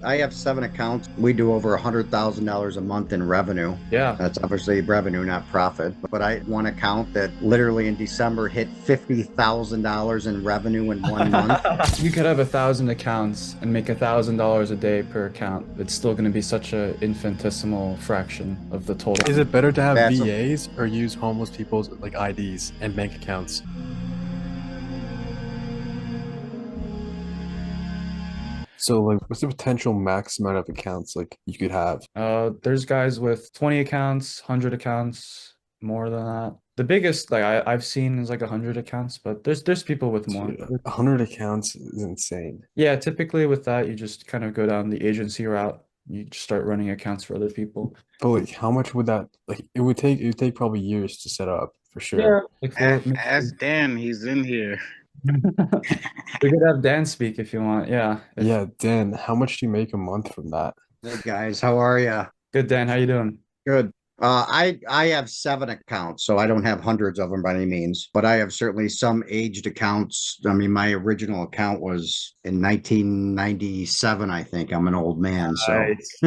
I have 7 accounts. We do over $100,000 a month in revenue. Yeah. That's obviously revenue, not profit. But I had one account that literally in December hit $50,000 in revenue in 1 month. You could have 1,000 accounts and make $1,000 a day per account. It's still going to be such a infinitesimal fraction of the total. Is it better to have That's VAs or use homeless people's like IDs and bank accounts? So like what's the potential max amount of accounts like you could have? There's guys with 20 accounts, 100 accounts, more than that. The biggest like I've seen is like 100 accounts, but there's people with more. Dude, 100 accounts is insane. Yeah, typically with that, you just kind of go down the agency route. You just start running accounts for other people. But like how much would that like it would take probably years to set up for Yeah. sure. Like for Ask Dan, he's in here. we could have Dan speak if you want. Yeah. If Yeah, Dan, how much do you make a month from that? Hey guys, how are you? good, Dan, how you doing? Good. I have 7 accounts, so I don't have hundreds of them by any means, but I have certainly some aged accounts. I mean, my original account was in 1997, I think. I'm an old man, so. Nice.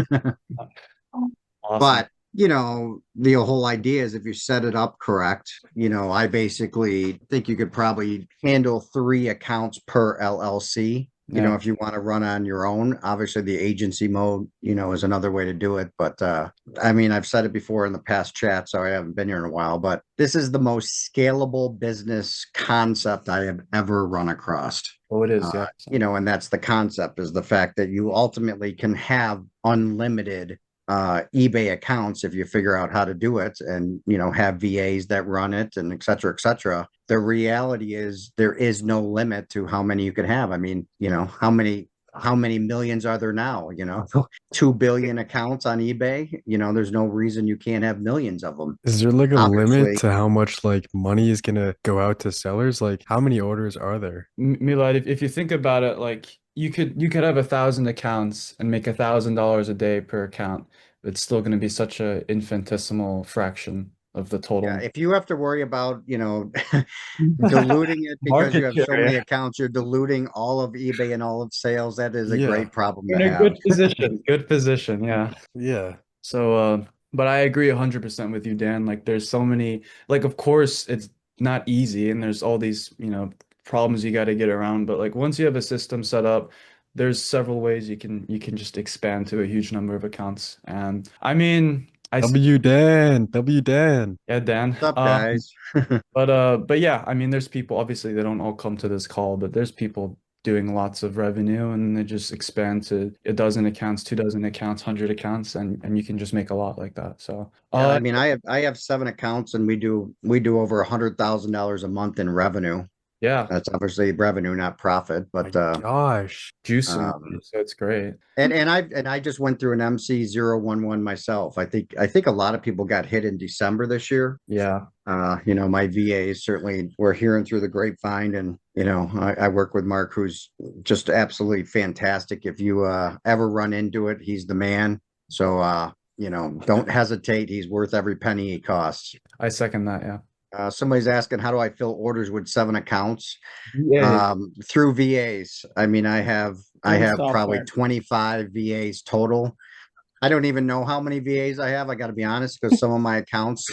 Awesome. But, the whole idea is if you set it up correct, I basically think you could probably handle 3 accounts per LLC. Yeah. If you want to run on your own, obviously the agency mode, is another way to do it. But I mean, I've said it before in the past chat, so I haven't been here in a while, but this is the most scalable business concept I have ever run across. Oh, it is. Yeah. And that's the concept is the fact that you ultimately can have unlimited eBay accounts if you figure out how to do it and have VAs that run it and et cetera, et cetera. The reality is there is no limit to how many you can have. I mean, how many millions are there now? 2 billion accounts on eBay. There's no reason you can't have millions of them. Is there like a limit Obviously, to how much like money is gonna go out to sellers? Like how many orders are there? Milad, if you think about it, like you could have 1,000 accounts and make $1,000 a day per account. It's still going to be such a infinitesimal fraction of the yeah, total if you have to worry about, diluting it because you market have so share. many Yeah. accounts, you're diluting all of eBay and all of sales. That is a Yeah, great problem You're to in a have. good position. Good position. Yeah. yeah. So, but I agree 100% with you, Dan. Like, there's so many, like, of course, it's not easy, and there's all these, problems you got to get around. But like, once you have a system set up, there's several ways you can just expand to a huge number of accounts. And I mean, W Dan, W Dan. yeah, Dan. What's up, guys? But yeah, I mean, there's people. Obviously, they don't all come to this call, but there's people doing lots of revenue, and they just expand to a dozen accounts, 2 dozen accounts, 100 accounts, and you can just make a lot like that. So, Yeah, I mean, I have 7 accounts, and we do over $100,000 a month in revenue. yeah. That's obviously revenue, not profit. My But gosh. Juicing, um, so it's great. and I just went through an MC011 myself. I think a lot of people got hit in December this year. Yeah. My VAs certainly were hearing through the grapevine, and I work with Mark, who's just absolutely fantastic. If you ever run into it, he's the man. So don't hesitate. He's worth every penny he costs. I second that. Yeah. Somebody's asking, how do I fill orders with 7 accounts? Yeah. Through VAs. I mean, I Own have probably software. 25 VAs total. I don't even know how many VAs I have. I got to be honest, because some of my accounts,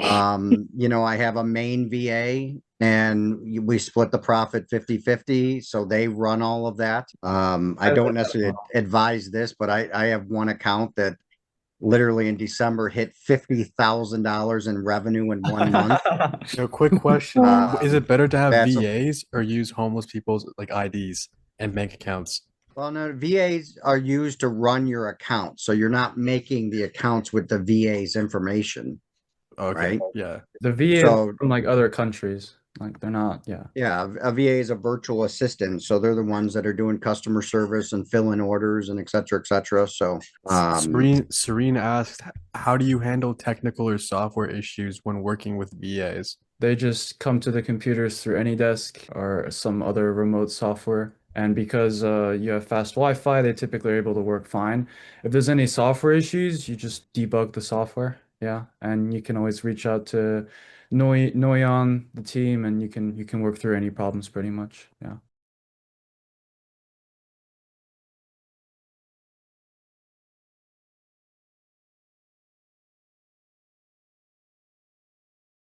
I have a main VA and we split the profit 50-50. So they run all of that. I I like don't that necessarily model. advise this, but I have one account that literally in December hit $50,000 in revenue in 1 month. So quick question. Is Um, it better to have that's VAs or use homeless people's like IDs and bank accounts? Well, no, VAs are used to run your account. So you're not making the accounts with the VA's information, Okay, right? yeah. The VA is So from like other countries. Like they're not. Yeah. yeah, a VA is a virtual assistant. So they're the ones that are doing customer service and filling orders and et cetera, et cetera. So Serene asked, how do you handle technical or software issues when working with VAs? They just come to the computers through AnyDesk or some other remote software. And because you have fast Wi-Fi, they typically are able to work fine. If there's any software issues, you just debug the software. Yeah. And you can always reach out to Noi on the team and you can work through any problems pretty much. Yeah.